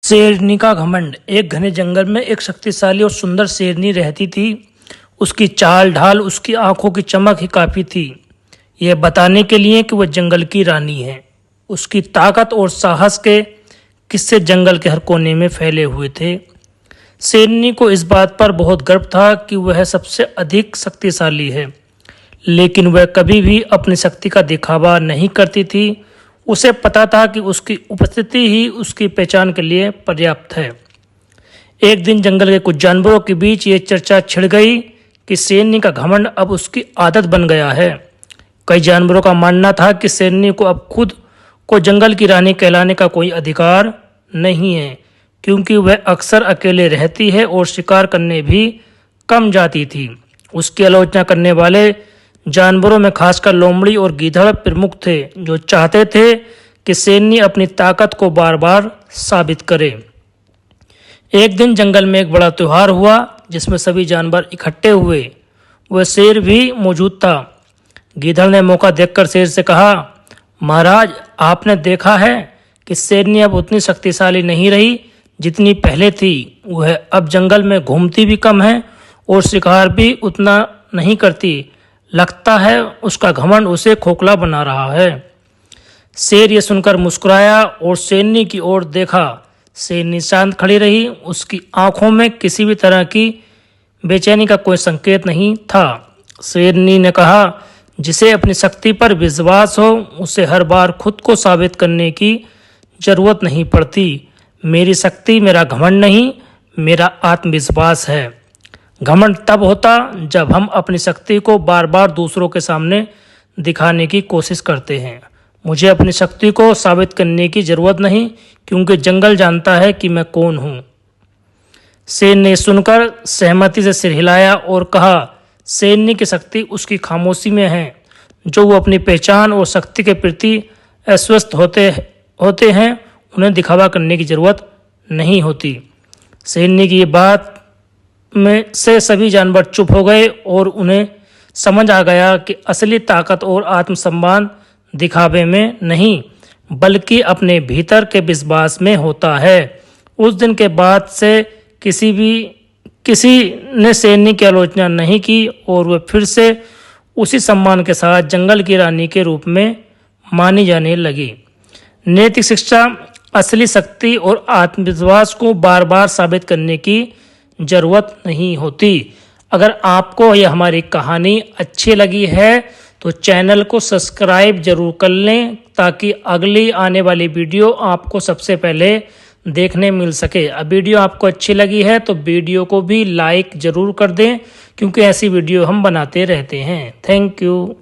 शेरनी का घमंड। एक घने जंगल में एक शक्तिशाली और सुंदर शेरनी रहती थी। उसकी चाल ढाल, उसकी आंखों की चमक ही काफी थी यह बताने के लिए कि वह जंगल की रानी है। उसकी ताकत और साहस के किस्से जंगल के हर कोने में फैले हुए थे। शेरनी को इस बात पर बहुत गर्व था कि वह सबसे अधिक शक्तिशाली है, लेकिन वह कभी भी अपनी शक्ति का दिखावा नहीं करती थी। उसे पता था कि उसकी उपस्थिति ही उसकी पहचान के लिए पर्याप्त है। एक दिन जंगल के कुछ जानवरों के बीच ये चर्चा छिड़ गई कि शेरनी का घमंड अब उसकी आदत बन गया है। कई जानवरों का मानना था कि शेरनी को अब खुद को जंगल की रानी कहलाने का कोई अधिकार नहीं है, क्योंकि वह अक्सर अकेले रहती है और शिकार करने भी कम जाती थी। उसकी आलोचना करने वाले जानवरों में खासकर लोमड़ी और गीदड़ प्रमुख थे, जो चाहते थे कि शेरनी अपनी ताकत को बार बार साबित करे। एक दिन जंगल में एक बड़ा त्योहार हुआ जिसमें सभी जानवर इकट्ठे हुए। वह शेर भी मौजूद था। गीदड़ ने मौका देखकर शेर से कहा, महाराज, आपने देखा है कि शेरनी अब उतनी शक्तिशाली नहीं रही जितनी पहले थी। वह अब जंगल में घूमती भी कम है और शिकार भी उतना नहीं करती। लगता है उसका घमंड उसे खोखला बना रहा है। शेर ये सुनकर मुस्कुराया और शेरनी की ओर देखा। शेरनी शांत खड़ी रही। उसकी आंखों में किसी भी तरह की बेचैनी का कोई संकेत नहीं था। शेरनी ने कहा, जिसे अपनी शक्ति पर विश्वास हो उसे हर बार खुद को साबित करने की जरूरत नहीं पड़ती। मेरी शक्ति मेरा घमंड नहीं, मेरा आत्मविश्वास है। घमंड तब होता जब हम अपनी शक्ति को बार बार दूसरों के सामने दिखाने की कोशिश करते हैं। मुझे अपनी शक्ति को साबित करने की जरूरत नहीं, क्योंकि जंगल जानता है कि मैं कौन हूँ। शेर ने सुनकर सहमति से सिर हिलाया और कहा, शेरनी की शक्ति उसकी खामोशी में है। जो वो अपनी पहचान और शक्ति के प्रति अस्वस्थ होते हैं उन्हें दिखावा करने की जरूरत नहीं होती। शेरनी की ये बात में से सभी जानवर चुप हो गए और उन्हें समझ आ गया कि असली ताकत और आत्मसम्मान दिखावे में नहीं, बल्कि अपने भीतर के विश्वास में होता है। उस दिन के बाद से किसी ने शेरनी की आलोचना नहीं की और वह फिर से उसी सम्मान के साथ जंगल की रानी के रूप में मानी जाने लगी। नैतिक शिक्षा, असली शक्ति और आत्मविश्वास को बार बार साबित करने की जरूरत नहीं होती। अगर आपको यह हमारी कहानी अच्छी लगी है तो चैनल को सब्सक्राइब जरूर कर लें, ताकि अगली आने वाली वीडियो आपको सबसे पहले देखने मिल सके। अब वीडियो आपको अच्छी लगी है तो वीडियो को भी लाइक जरूर कर दें, क्योंकि ऐसी वीडियो हम बनाते रहते हैं। Thank you.